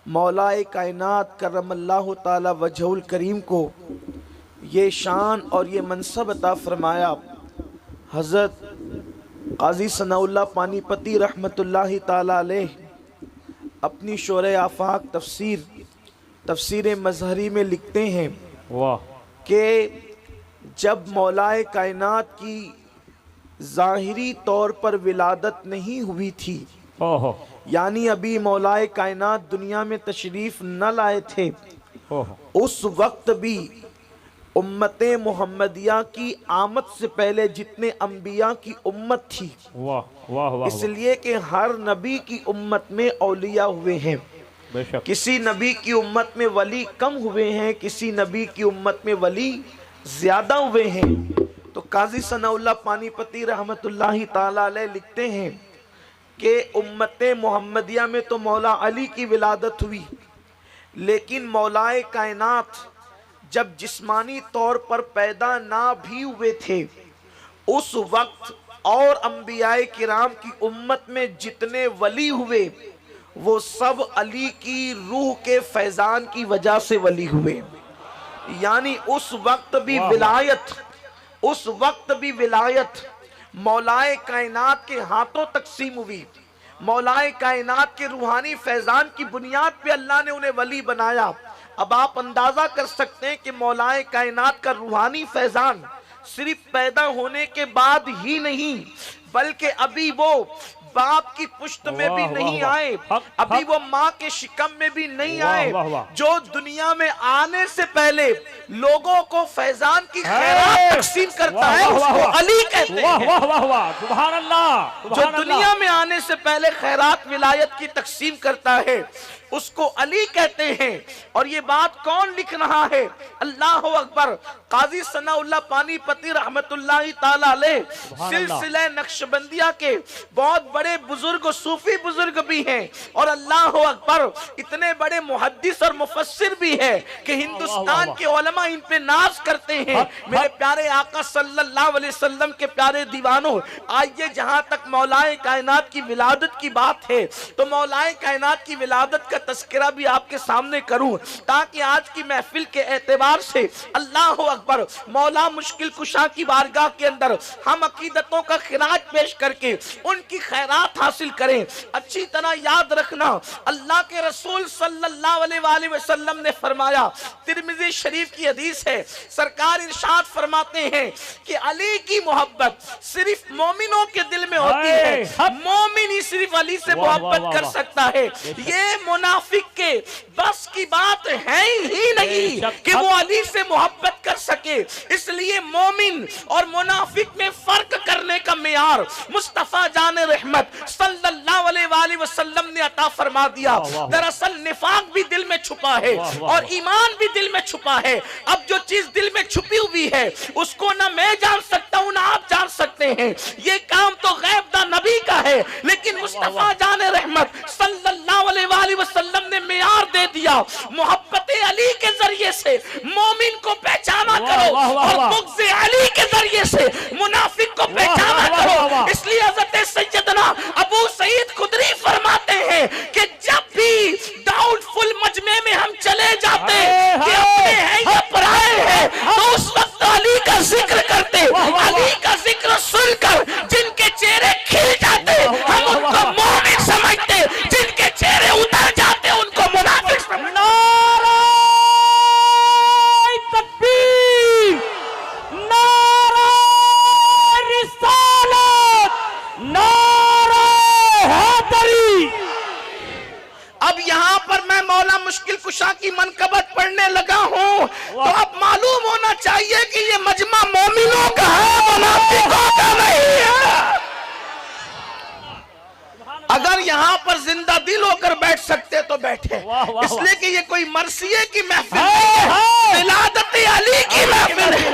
मौलाए कायनात करमल्लाहु ताला वजहुल करीम को ये शान और ये मनसब अता फरमाया। हज़रत क़ाज़ी सनाउल्लाह पानीपती रहमतुल्लाहि ताला अलैह अपनी शोरे आफाक तफसीर मज़हरी में लिखते हैं कि जब मौलाए कायनात की ज़ाहिरी तौर पर विलादत नहीं हुई थी, यानी अभी मौलाए कायनात दुनिया में तशरीफ न लाए थे, उस वक्त भी उम्मते मुहम्मदिया की आमद से पहले जितने अंबिया की उम्मत थी, इसलिए कि हर नबी की उम्मत में औलिया हुए हैं, किसी नबी की उम्मत में वली कम हुए हैं, किसी नबी की उम्मत में वली ज्यादा हुए हैं। तो काजी सनाउल्लाह पानीपती रहमतुल्लाहि ताला अलैह लिखते हैं कि उम्मते मुहम्मदिया में तो मौला अली की विलादत हुई, लेकिन मौलाए कायनात जब जिस्मानी तौर पर पैदा ना भी हुए थे, उस वक्त और अंबियाए किराम की उम्मत में जितने वली हुए वो सब अली की रूह के फैजान की वजह से वली हुए। यानी उस वक्त भी विलायत मौलाए कायनात के हाथों तकसीम हुई। मौलाए कायनात के रूहानी फैजान की बुनियाद पे अल्लाह ने उन्हें वली बनाया। अब आप अंदाजा कर सकते हैं कि मौलाए कायनात का रूहानी फैजान सिर्फ पैदा होने के बाद ही नहीं, बल्कि अभी वो बाप की पुश्त में भी नहीं आए, अभी वो माँ के शिकम में भी नहीं आए, जो दुनिया में आने से पहले लोगों को फैजान की खैरात तकसीम करता है, उसको अली कहते हैं। सुभान अल्लाह। जो दुनिया में आने से पहले खैरात विलायत की तकसीम करता है उसको अली कहते हैं। और ये बात कौन लिख रहा है? अल्लाह अकबर। काजी सनाउल्लाह पानीपती रहमतुल्लाहि ताला अलैह सिलसिला नक्शबंदिया के बहुत बड़े बुजुर्ग, सूफी बुजुर्ग भी हैं, और अल्लाह अकबर इतने बड़े मुहद्दिस और मुफस्सिर भी है कि हिंदुस्तान के उलमा इन पे नाज करते हैं। मेरे प्यारे आका सल्लल्लाहु अलैहि वसल्लम के प्यारे दीवानों, आइए जहां तक मौलाए कायनात की विलादत की बात है तो मौलाए कायनात की विलादत का तस्करा भी आपके सामने करूं, ताकि आज की महफिल के एतबार से अल्लाह अकबर मौला मुश्किल कुशा की बारगाह के अंदर हम अकीदतों का खिराज पेश करके उनकी खैरात हासिल करें। अच्छी तरह याद रखना, अल्लाह के रसूल सल्लल्लाहु अलैहि वसल्लम ने फरमाया, तिरमिज़ी शरीफ की हदीस है, सरकार इरशाद फरमाते हैं कि अली की मोहब्बत सिर्फ मोमिनों के दिल में होती है, मोमिन ही सिर्फ अली से मोहब्बत कर सकता है। ये मुनाफिक के बस की बात है ही नहीं कि वो अली से मोहब्बत कर सके। इसलिए मोमिन और मुनाफिक में फर्क करने का मेयार मुस्तफा जान रहमत सल्लल्लाहु अलैहि वसल्लम ने अता फरमा दिया। दरअसल निफाक भी दिल में छुपा है और ईमान भी दिल में छुपा है। अब जो चीज दिल में छुपी हुई है उसको ना मैं जान सकता हूं ना आप जान सकते हैं, ये काम तो गैब दा नबी का है, लेकिन मुस्तफा जान रहमत सल्लल्लाहु अलैहि वसल्लम ने मेयार दे दिया। मोहब्बत अली के जरिए से मोमिन को पहचाना करो और बुग़्ज़ अली के जरिए से मुनाफिक को पहचाना करो। इसलिए हज़रत सैयदना अबू सईद खुदरी फरमाते हैं कि जब भी डाउटफुल मजमे में हम चले जाते कि अपने हैं या पराए हैं, तो उस वक्त अली का जिक्र करते, अली का जिक्र सुनकर जिनके चेहरे खिल जाते हम उनको मोमिन समझते, जिनके चेहरे उतर जाते उनको मुनाफिक समझते। नारे तकबीर, नारे रिसालत, नारे हैदरी। अब यहाँ पर मैं मौला मुश्किल कुशा की मनकबत पढ़ने लगा हूँ, तो अब मालूम होना चाहिए कि ये मजमा मोमिनों का है, मुनाफिकों का नहीं है। अगर यहाँ पर जिंदा दिल होकर बैठ सकते तो बैठे, इसलिए कि ये कोई मरसिए की महफिल है, विलादत अली की महफिल है।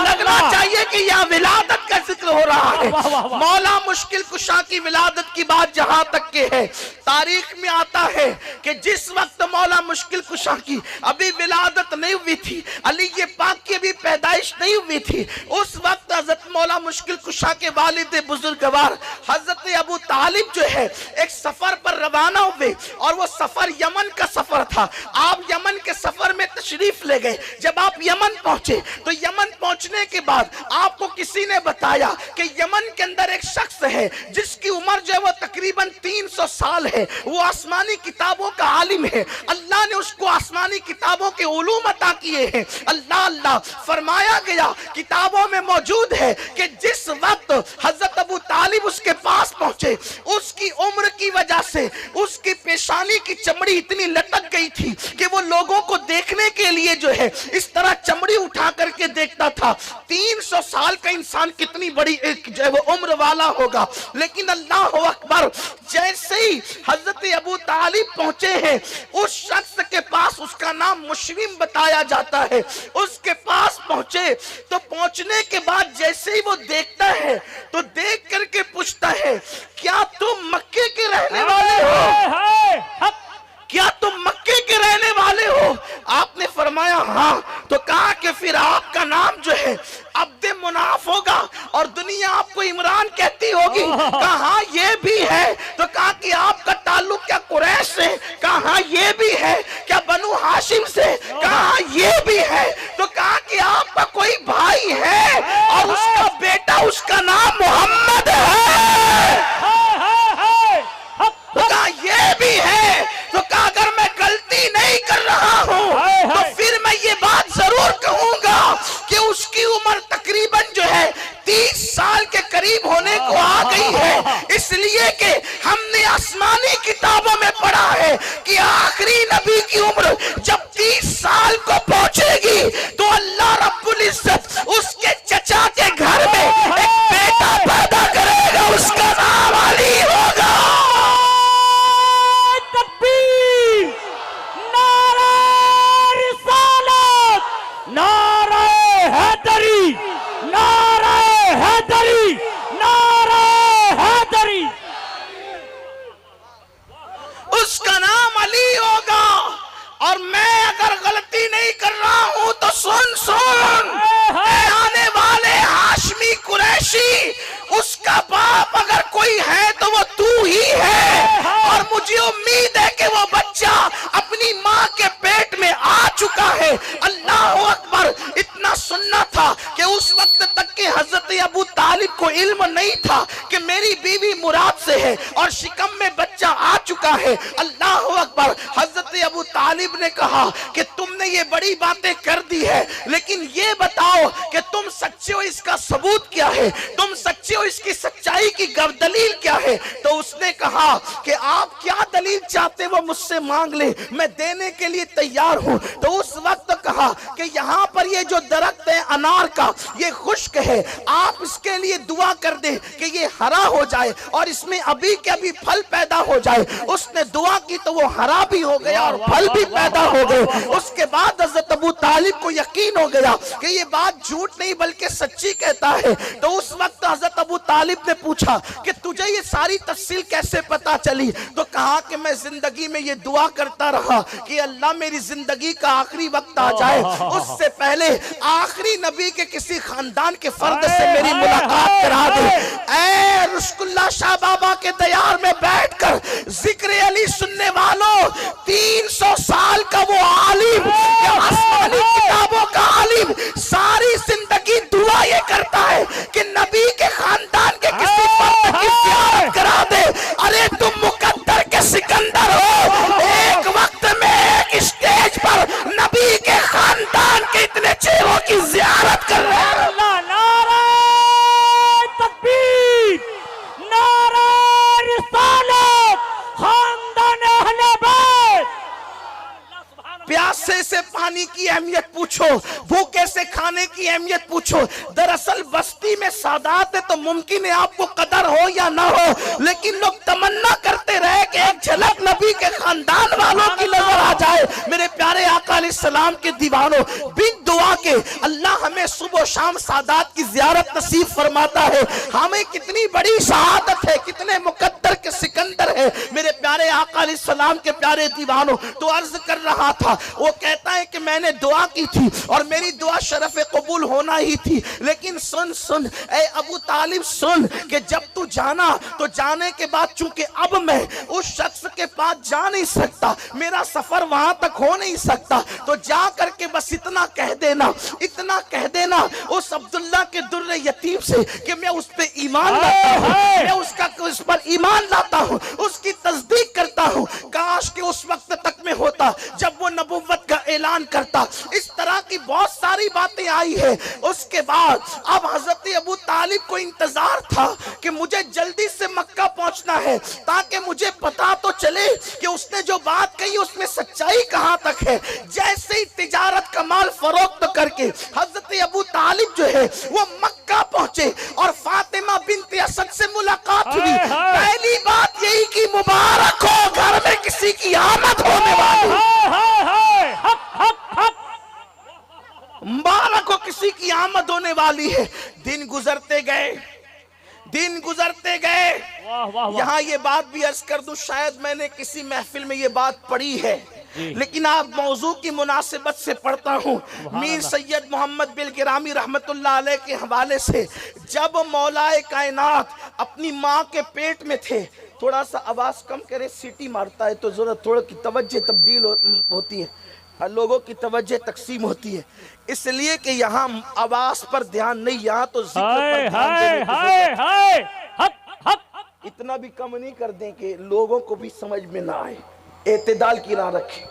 लगना चाहिए कि यह विलादत विलादत का जिक्र हो रहा है। वाह, वाह, वाह। मौला मुश्किल कुशा की विलादत की बात जहां तक के है, तारीख में आता है कि जिस वक्त मौला मुश्किल कुशा की अभी विलादत नहीं हुई थी, अली ये पाक की अभी पैदाइश नहीं हुई थी, उस वक्त हजरत मौला मुश्किल कुशा के वालिद बुजुर्गवार हजरत अबू तालिब जो है एक सफर पर रवाना हुए और वो सफर यमन का सफर था। आप यमन के सफर में तशरीफ ले गए। जब आप यमन पहुंचे तो यमन पहुंचने के बाद आपको किसी ने बताया कि यमन के अंदर एक शख्स है जिसकी उम्र जो है वो तकरीबन 300 साल है, वो आसमानी किताबों का आलिम है, अल्लाह ने उसको आसमानी किताबों के उलूम अता किए हैं। अल्लाह अल्लाह फरमाया गया किताबों में मौजूद है कि जिस वक्त हजरत अबू तालिब उसके पास पहुंचे, उसकी उम्र की वजह से उसकी पेशानी की चमड़ी इतनी लटक गई थी कि वो लोगों को देखने के लिए जो है इस तरह चमड़ी उठा करके देखता था। 300 साल का इंसान कितनी बड़ी एक जो है वो उम्र वाला होगा। लेकिन अल्लाह अकबर, जैसे ही हजरत अबू तालिब पहुंचे हैं उस शख्स के पास, उसका नाम मुशरिम बताया जाता है, उसके पास पहुंचे तो पहुंचने के बाद जैसे ही वो देखता है तो देख करके पूछता है, क्या तुम मक्के के रहने वाले हो? क्या तुम मक्के के रहने वाले हो? आपने फरमाया हाँ। तो कहा कि फिर आपका नाम जो है अब्दे मुनाफ होगा और दुनिया आपको इमरान कहती होगी। कहा ये भी है। तो कहा कि आपका ताल्लुक क्या कुरैश से? कहा ये भी है। क्या बनु हाशिम से? कहा ये भी है। तो कहा कि आपका कोई भाई है और उसका बेटा, उसका नाम मोहम्मद है। तो कहा ये भी है। तो कहा अगर मैं गलती नहीं कर रहा हूं तो फिर मैं ये बात जरूर कहूंगा कि उसकी उम्र तकरीबन जो है 30 साल के करीब होने को आ गई है, इसलिए कि हमने आसमानी किताबों में पढ़ा है कि आखिरी नबी की उम्र जब 30 साल को पहुंचेगी तो अल्लाह रब्बुल इज्जत उसके चचा के घर में एक बेटा पैदा करेगा, उसका नाम अली होगा। उसका नाम अली होगा। और मैं अगर गलती नहीं कर रहा हूं तो सुन आने वाले हाशमी कुरैशी, उसका बाप अगर कोई है तो वो तू ही है। और मुझे उम्मीद है कि वो बच्चा अपनी माँ के पेट में आ चुका है। अल्लाह अकबर। इतना सुनना था कि उस वक्त तक के हजरत अबू तालिब को इल्म नहीं था कि मेरी बीवी मुराद से है और शिकम में बच्चा आ चुका है। अल्लाह अकबर। हजरत अबू तालिब ने कहा कि तुमने ये बड़ी बातें कर दी है, लेकिन ये बताओ कि तुम सच्चे हो, इसका सबूत क्या है? तुम सच्चे हो, इसकी सच्चाई की दलील क्या है? तो उसने कहा कि आप क्या दलील चाहते वो मुझसे मांग ले, मैं देने के लिए तैयार हूं। तो उस वक्त कहा कि यहाँ पर ये जो दरख्त है अनार का, ये खुश्क है, आप इसके लिए दुआ कर दे कि ये हरा हो जाए और इसमें अभी के अभी फल पैदा हो जाए। उसने दुआ की तो वो हरा भी हो गया और फल भी पैदा हो गए। उसके बाद हजरत अबू तालिब को यकीन हो गया कि ये बात झूठ नहीं बल्कि सच्ची कहता है। तो उस वक्त हजरत अबू तालिब ने पूछा कि तुझे ये सारी तफसील कैसे पता चली? तो कहा कि मैं जिंदगी में ये दुआ करता रहा कि अल्लाह मेरी जिंदगी का आखिरी वक्त आ जाए, उससे पहले आखिरी नबी के किसी खानदान के फर्द से मेरी मुलाकात करा दे। ऐ रुशकुल्ला शाह बाबा के दयार में बैठकर जिक्र अली सुनने वालों, 300 साल का वो आलिम, आसमानी किताबों का आलिम, सारी जिंदगी दुआ ये करता है कि नबी के खानदान के किसी फर्द की ज़ियारत करा दे। अरे तुम मुकद्दर के सिकंदर हो, एक वक्त में एक स्टेज पर नबी के खानदान के इतने चेहरों की ज़ियारत कर रहे हैं। नारा तकबीर, नारा रिसालत, खानदान अहले बैत। प्यासे से पानी की अहमियत पूछो, भूखे से खाने की अहमियत पूछो। दरअसल बस्ती में सादात है तो मुमकिन है आपको कदर हो या ना हो, लेकिन लोग तमन्ना करते रहे कि एक झलक नबी के खानदान वालों की नजर आ जाए। मेरे प्यारे आका अलैहिस्सलाम के दीवानों, बिन दुआ के अल्लाह हमें सुबह शाम सादात की ज़ियारत नसीब फरमाता है। हमें कितनी बड़ी शहादत है, कितने मुकद्दर के सिकंदर है मेरे प्यारे आका अलैहिस्सलाम के प्यारे दीवानों। तो अर्ज कर रहा था, वो कहता है कि मैंने दुआ की थी और मेरी दुआ शरफ कबूल होना ही थी, लेकिन सुन सुन ए अबू तालिब सुन कि जब तू जाना तो जाने के बाद चूंकि अब मैं उस शख्स के पास जा नहीं सकता, मेरा सफर वहां तक हो नहीं सकता, तो जा करके बस इतना कह देना, इतना कह देना उस अब्दुल्ला के दुर्रे यतीम से कि मैं उस पे ईमान लाता हूँ, मैं उस पर ईमान लाता हूँ, उसकी तस्दीक करता हूँ। काश के उस वक्त तक में होता जब वो नबुव्वत का ऐलान करता। इस तरह की बहुत सारी बातें आई है। उसके बाद अब हजरत अबू तालिब को इंतजार था कि मुझे जल्दी से मक्का पहुंचना है ताकि मुझे पता तो चले कि उसने जो बात कही उसमें सच्चाई कहां तक है। जैसे ही तिजारत का माल फरोख्त करके हजरत अबू तालिब जो है वो मक्का पहुंचे और फातिमा बिन्त असद से मुलाकात हुई। पहली बात यही कि मुबारक हो, घर में किसी की आमद होने वाली, मुबारक हो, किसी की आमद होने वाली है। दिन गुजरते गए, दिन गुजरते गए। यहाँ ये बात भी अर्ज कर दूं, शायद मैंने किसी महफिल में ये बात पढ़ी है, लेकिन आप मौजू की मुनासिबत से पढ़ता हूँ। मीर सैयद मोहम्मद बिल गिरामी रहमतुल्लाह अलैह के हवाले से, जब मौलाए कायनात अपनी माँ के पेट में थे, थोड़ा सा आवाज कम करें, सीटी मारता है तो जरा थोड़ा की तवज्जो तब्दील होती है, लोगों की तवज्जो तकसीम होती है, इसलिए कि यहाँ आवाज पर ध्यान नहीं, यहाँ तो जिक्र पर ध्यान देने की, इतना भी कम नहीं कर दें कि लोगों को भी समझ में ना आए। एतदाल की राह रखें।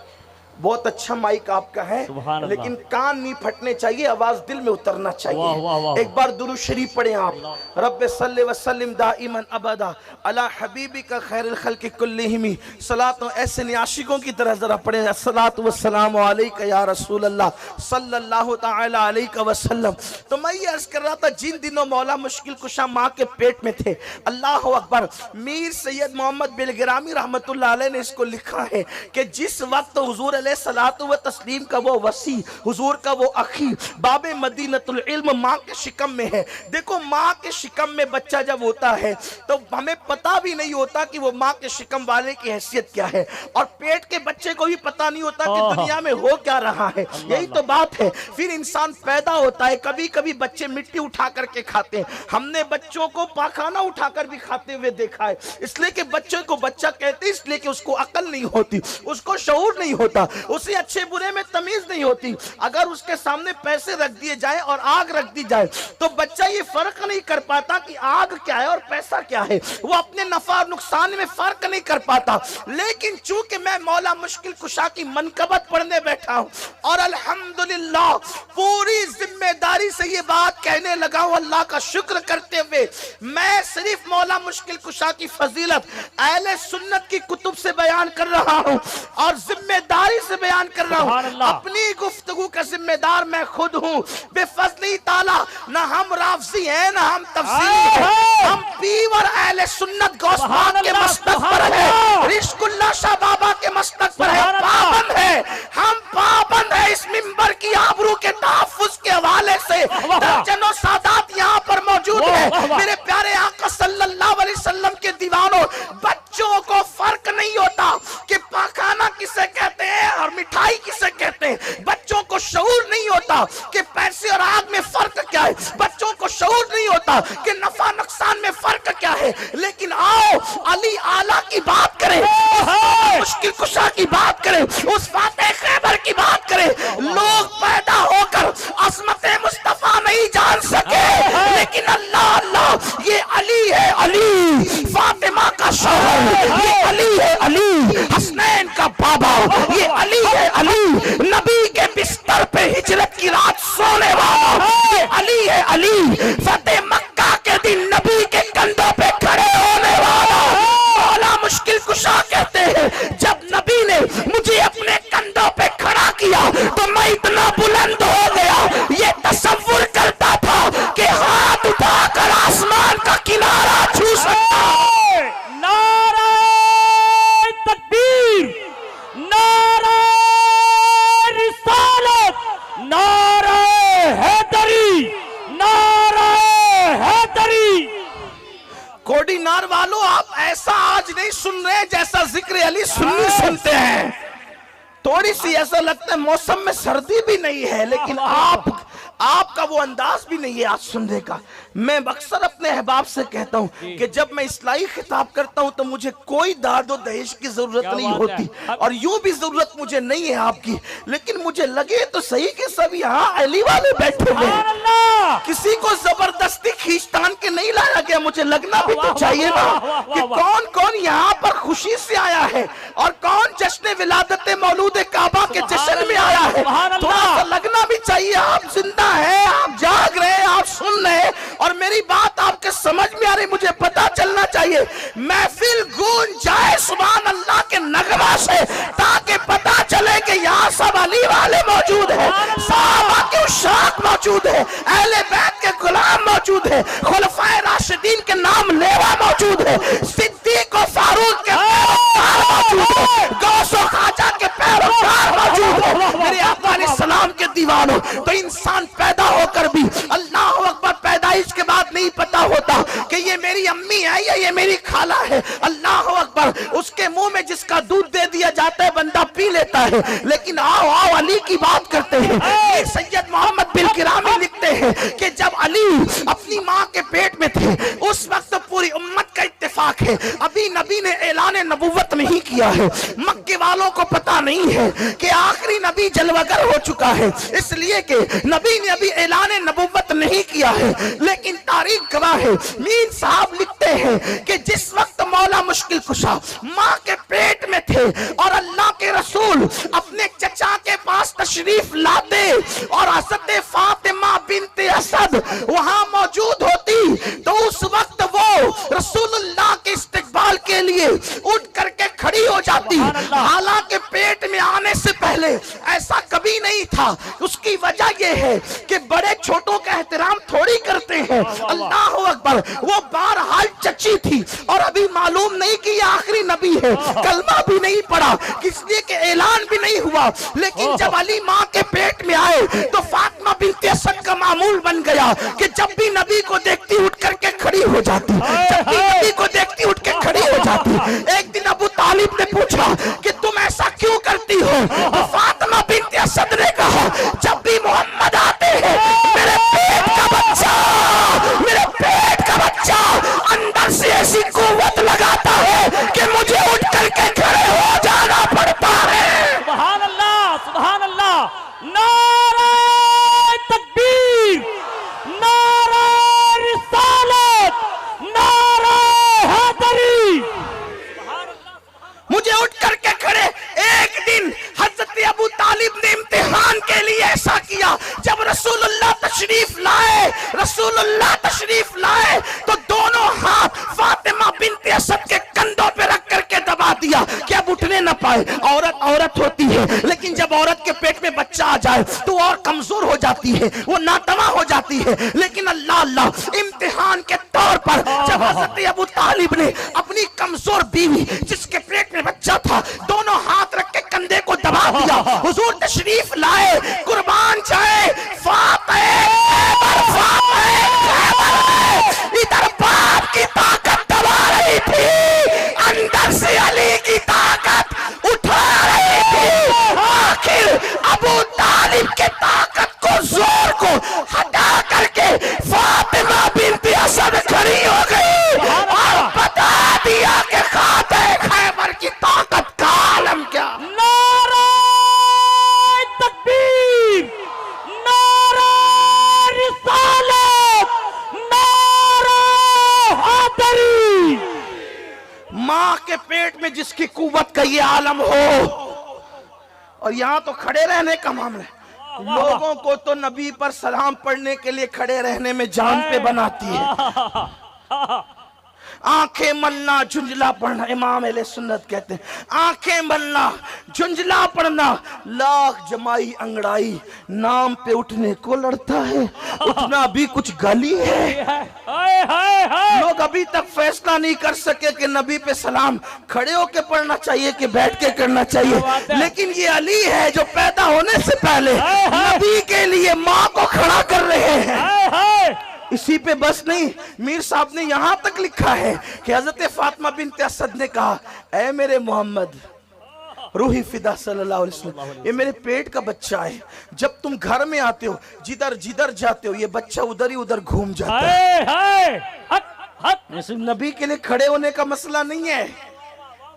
बहुत अच्छा माइक आपका है, लेकिन कान नहीं फटने चाहिए, आवाज दिल में उतरना चाहिए। एक बार दुरूद शरीफ पढ़ें आप। रब्बे सल्ले व सल्लिम दाइमन अबदा अला हबीबिका खैरुल खल्क़ि कुल्लिहिम। सलात ऐसे आशिकों की तरह जरा पढ़ें, अस्सलातु वस्सलामु अलैका या रसूल अल्लाह सल्लल्लाहु तआला अलैहि वसल्लम। तो मैं ये अर्ज कर रहा था, जिन दिनों मौला मुश्किल कुशा माँ के पेट में थे, अल्लाह अकबर, मीर सैयद मोहम्मद बिल गिरामी रहमतुल्लाह अलैह ने इसको लिखा है कि जिस वक्त हुजूर सलातो व तस्लीम का वो वसी, हुजूर का वो अखी, बाबे मदीनतुल इल्म माँ के शिकम में है। देखो माँ के शिकम में बच्चा जब होता है तो हमें पता भी नहीं होता कि वो माँ के शिकम वाले की हैसियत क्या है, और पेट के बच्चे को भी पता नहीं होता कि दुनिया में हो क्या रहा है। यही तो बात है। फिर इंसान पैदा होता है, कभी कभी बच्चे मिट्टी उठा करके खाते हैं, हमने बच्चों को पाखाना उठाकर भी खाते हुए देखा है, इसलिए कि बच्चे को बच्चा कहते हैं, इसलिए कि उसको अकल नहीं होती, उसको शऊर नहीं होता, उसे अच्छे बुरे में तमीज नहीं होती। अगर उसके सामने पैसे रख दिए जाए और आग रख दी जाए तो बच्चा ये फर्क नहीं कर पाता कि आग क्या है और पैसा क्या है, वो अपने नफा और नुकसान में फर्क नहीं कर पाता। लेकिन चूंकि मैं मौला मुश्किल कुशा की मनकबत पढ़ने बैठा हूं और अल्हम्दुलिल्लाह पूरी जिम्मेदारी से ये बात कहने लगा हूं, अल्लाह का शुक्र करते हुए, मैं सिर्फ मौला मुश्किल कुशा की फजीलत अहले सुन्नत की कुतुब से बयान कर रहा हूं और जिम्मेदारी से बयान कर रहा हूं। अपनी गुफ्तगू का जिम्मेदार मैं खुद हूं बेफजली ताला। ना हम राफजी हैं ना हम तफसीली हैं, हम पीवर अहले सुन्नत गौस पाक के मस्तक पर है, रिश्कुल्लाह शाह बाबा के मस्तक पर है, पाबंद है, हम पाबंद है इस मिंबर की आबरू के तहफ्फुज के हवाले से। दर्जनों सादात यहाँ पर मौजूद है। मेरे प्यारे आका सल्लल्लाहु अलैहि वसल्लम के दीवानों, बच्चों को फर्क नहीं होता कि पाखाना किसे कहते हैं और मिठाई किसे कहते हैं, बच्चों को शऊर नहीं होता कि पैसे और आग में फर्क क्या है, बच्चों को शऊर नहीं होता कि नफा नुकसान में फर्क क्या है। लेकिन आओ अली आला की बात करें, मुश्किल कुशा की बात करें, उस फातेह खैबर की बात करें। लोग पैदा होकर असमत मुस्तफा नहीं जान सके, लेकिन अल्लाह अल्लाह ये अली है, अली फातिमा का शौहर, ये अली है, अली हसनैन का बाबा, ये अली है, अली नबी के बिस्तर पे हिजरत की रात सोने वाला, ये अली है, अली फतेह मक्का के दिन नबी के कंधों पे खड़े होने वाला। मौला मुश्किल कुशा कहते हैं, जब नबी ने मुझे अपने कंधों पे खड़ा किया तो मैं इतना बुलंद हो गया, ये तसव्वुर करता था कि हाथ उठाकर आसमान का किनारा छू सकता। नारे तकबीर, नारे रिसालत, नारे थोड़ी सी ऐसा लगता है मौसम में सर्दी भी नहीं है, लेकिन आपका वो अंदाज भी नहीं है आज सुनने का। मैं अक्सर अपने अहबाब से कहता हूँ कि जब मैं इस्लाही खिताब करता हूँ तो मुझे कोई दाद व दहेज की जरूरत नहीं होती, और यूं भी जरूरत मुझे नहीं है आपकी, लेकिन मुझे लगे तो सही कि सब यहाँ अली वाले बैठे हुए हैं, किसी को जबरदस्ती खींचतान के नहीं लाया गया। मुझे लगना भी तो चाहिए ना कि कौन कौन यहाँ पर खुशी से आया है और कौन जश्न विलादत मौलूद काबा के जश्न में आया है। थोड़ा सा लगना भी चाहिए। आप जिंदा है, आप जाग रहे हैं, आप सुन रहे हैं और मेरी बात आपके समझ में आ रही, मुझे पता चलना चाहिए। महफिल गूंज जाए सुभान अल्लाह के नगमा से, ताकि पता चले कि यहाँ सब अली वाले मौजूद है, सहाबा के उशाक मौजूद है, अहले बैत के गुलाम मौजूद है, खुलफाए राशिदीन के नाम लेवा मौजूद है, सिद्दीक और फारूक के पैरोकार मौजूद है, गौस और खाजा के पैरोकार मौजूद है। मेरे आका अलैहिस्सलाम के दीवानों, तो इंसान पैदा होकर भी अल्लाह अकबर पैदाइश के बाद नहीं पता होता कि ये मेरी अम्मी है या ये मेरी खाला है। अल्लाह अकबर, उसके मुंह में जिसका दूध दे दिया जाता है बंदा पी लेता है। लेकिन आओ आओ अली की बात करते हैं। सैयद मोहम्मद बिन किरामी लिखते हैं कि जब अली अपनी माँ के पेट में थे उस वक्त पूरी उम्मत का इत्तेफाक है, अभी नबी ने ऐलान नबुव्वत नहीं किया है। मक्के वालों को पता नहीं है कि आखिरी नबी जलवागर हो चुका है, इसलिए कि नबी ने अभी ऐलान नबुव्वत नहीं किया है। लेकिन तारीख गवाह है, मीर साहब लिखते हैं कि जिस वक्त मौला मुश्किल कुशा माँ के पेट में थे और अल्लाह के रसूल अपने चचा के पास तशरीफ लाते और हज़रत फातिमा बिनते असद वहां मौजूद होती, तो उस वक्त वो रसूलुल्लाह के इस्तकबाल के लिए उठ करके खड़ी हो जाती। हालांकि पेट में आने से पहले ऐसा कभी नहीं था। उसकी वजह यह है कि बड़े छोटों का एहतराम थोड़ी करते हैं। अल्लाह अकबर, वो बहरहाल चची थी और अभी मालूम नहीं कि ये आखिरी नबी है, कलमा भी नहीं पड़ा, इसलिए कि ऐलान भी नहीं हुआ। लेकिन जब अली माँ के पेट में आए तो फातिमा बिनते असद का मामूल बन गया कि जब भी नबी को देखती उठ करके खड़ी हो जाती, जब भी नबी को देखती उठ के खड़ी हो जाती। एक दिन अबू तालिब ने पूछा कि तुम ऐसा क्यों करती हो? तो फातिमा बिनते असद ने कहा, जब भी मोहम्मद आते हैं मेरे पेट का बच्चा अंदर से ऐसी कुव्वत लगाता है कि मुझे उठ करके खड़े हो जाना पड़ता है। सुभान अल्लाह, सुभान अल्लाह, नारे तकबीर, नारे रिसालत, नारे हैदरी। मुझे उठ करके खड़े। एक दिन हजरत अबू तालिब ने इम्तिहान के लिए ऐसा किया, जब रसूलुल्लाह तशरीफ लाए तो दोनों हाथ फातिमा बिनते असद के कंधों पे रख करके दबा दिया कि अब उठने न पाए। औरत होती है, लेकिन जब औरत के पेट में बच्चा आ जाए तो और कमजोर हो जाती है, वो नातवा हो जाती है। लेकिन अल्लाह अल्लाह, इम्तिहान के तौर पर जब हजरत अबू तालिब ने अपनी कमजोर बीवी जिसके पेट में बच्चा था दोनों हाथ रख के कंधे को दबा दिया, हुजूर तशरीफ लाए, कुर्बान जाए। इधर बाप की ताकत दबा रही थी, अंदर से अली की ताकत उठा रही थी। आखिर अबू तालिब के ताकत को, जोर को हटा करके फातिमा बिनते असद खड़ी हो गई और बता दिया कि खाते खैबर की ताकत का आलम क्या। नारे तकबीर, नारे रिसालत, नारे हैदरी। माँ के पेट में जिसकी कुव्वत का ये आलम हो, और यहाँ तो खड़े रहने का मामला है। लोगों को तो नबी पर सलाम पढ़ने के लिए खड़े रहने में जान पे बनाती है। आंखें मलना झुंझला पढ़ना, इमाम अहले सुन्नत कहते हैं आंखें मलना झुंझला पढ़ना लाख जमाई अंगड़ाई नाम पे उठने को लड़ता है। उठना भी कुछ गली है। लोग अभी तक फैसला नहीं कर सके कि नबी पे सलाम खड़े होके पढ़ना चाहिए कि बैठ के करना चाहिए। लेकिन ये अली है जो पैदा होने से पहले नबी के लिए माँ को खड़ा कर रहे हैं। इसी पे बस नहीं, मीर साहब ने यहां तक लिखा है कि हजरत फातिमा बिनते असद ने कहा, ऐ मेरे मोहम्मद, रूही फिदा सल्लल्लाहु अलैहि वसल्लम, ये मेरे पेट का बच्चा है। जब तुम घर में आते हो, जिधर जिधर जाते हो, ये बच्चा उधर ही उधर घूम जाता है। हाय हक हक। ये सिर्फ नबी के लिए खड़े होने का मसला नहीं है,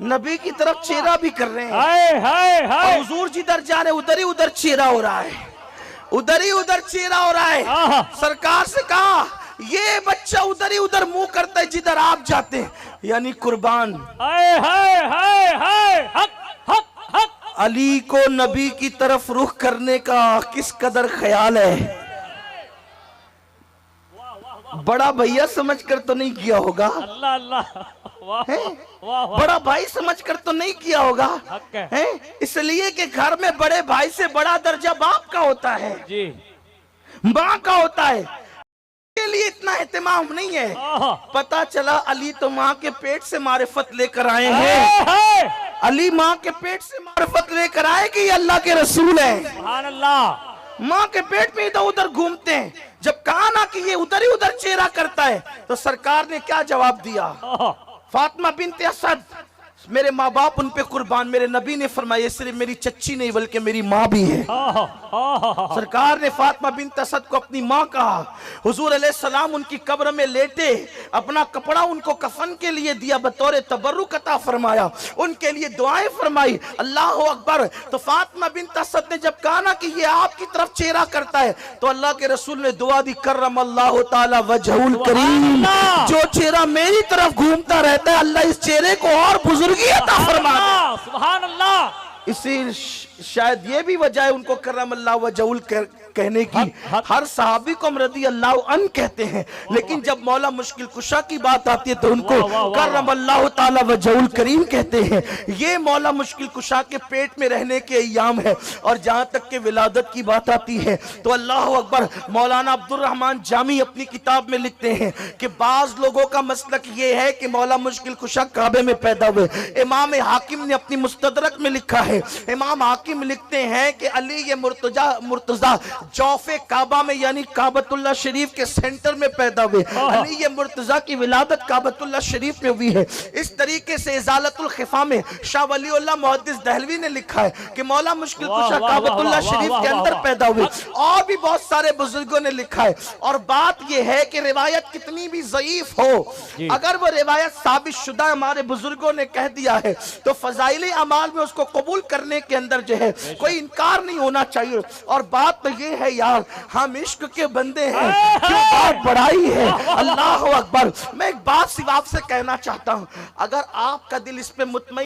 नबी की तरफ चेहरा भी कर रहे हैं। हाय हाय और हाय। हुजूर जिधर जा रहे उधर ही उधर चेहरा हो रहा है, उधर ही उधर चेहरा हो रहा है। सरकार से कहा ये बच्चा उधर ही उधर मुंह करता है जिधर आप जाते हैं, यानी कुर्बान। हाय हाय हाय हाय हक हक हक। अली को नबी की तरफ रुख करने का किस कदर ख्याल है। बड़ा भैया समझकर तो नहीं किया होगा, अल्लाह अल्लाह। वाह है? वाह वाह। बड़ा भाई समझकर तो नहीं किया होगा, हक है। है? इसलिए कि घर में बड़े भाई से बड़ा दर्जा बाप का होता है, जी। माँ का होता है, के लिए इतना एहतमाम नहीं है। पता चला अली तो माँ के पेट से मारिफत लेकर आए हैं। अली माँ के पेट से मारिफत लेकर आए कि ये अल्लाह के रसूल है। सुभान अल्लाह। माँ के पेट में इधर उधर घूमते हैं। जब कहा ना कि ये उधर ही उधर चेहरा करता है, तो सरकार ने क्या जवाब दिया? फातिमा बिन्त असद, मेरे माँ बाप उन पे कुर्बान। मेरे नबी ने फरमाया सिर्फ मेरी चच्ची नहीं बल्कि मेरी माँ भी है। सरकार ने फातिमा बिन्त असद को अपनी माँ कहा। हुजूर अलैहिस्सलाम उनकी कब्र में लेटे, अपना कपड़ा उनको कफन के लिए दिया, बतौर तबर्रुक अता फरमाया, उनके लिए दुआएं फरमाई। अल्लाह अकबर। तो फातिमा बिन्त असद ने जब कहा ना कि ये आपकी तरफ चेहरा करता है, तो अल्लाह के रसूल ने दुआ दी, करमल्लाहु ताला वजहुल करीम, जो चेहरा मेरी तरफ घूमता रहता है अल्लाह इस चेहरे को और बुजुर्ग सुभान अल्लाह। इसी शायद ये भी वजह है उनको करम अल्लाह वजहुल कहने की। हर सहाबी को हम रदी अल्लाह अन कहते हैं, लेकिन जब मौला मुश्किल कुशा की बात आती है तो उनको करम अल्लाह ताला वजहुल करीम कहते हैं। ये मौला मुश्किल कुशा के पेट में रहने के अय्याम है। और जहां तक के विलादत की बात आती है तो अल्लाह अकबर, मौलाना अब्दुल रहमान जामी अपनी किताब में लिखते हैं कि बाज लोगों का मसलक ये है कि मौला मुश्किल कुशा काबे में पैदा हुए। इमाम हाकिम ने अपनी मुस्तदरक में लिखा है, इमाम हाकिम लिखते हैं कि अली ये मुर्तजा जौफे काबा में यानी काबतुल्लाह शरीफ के सेंटर में पैदा हुए। अली ये मुर्तजा की विलादत काबतुल्लाह शरीफ में हुई है। इस तरीके से इजालतुल खिफा में शाह वलीउल्लाह मुहद्दिस दहलवी ने लिखा है कि मौला मुश्किल कुशा काबतुल्लाह शरीफ के अंदर पैदा हुए। और भी बहुत सारे बुजुर्गों ने लिखा है। और बात यह है कि रिवायत कितनी भी ज़ईफ हो, अगर वो रिवायत साबित शुदा हमारे बुजुर्गों ने कह दिया है तो फजाइल अमाल में उसको कबूल करने के अंदर जो है कोई इनकार नहीं होना चाहिए। और बात तो ये है यार, हम इश्क के बंदे हैं, क्यों बात बढ़ाई है। अल्लाह अकबर। मैं एक बात सिर्फ आपसे कहना चाहता हूं, अगर आपका दिल इस पे मुतमईन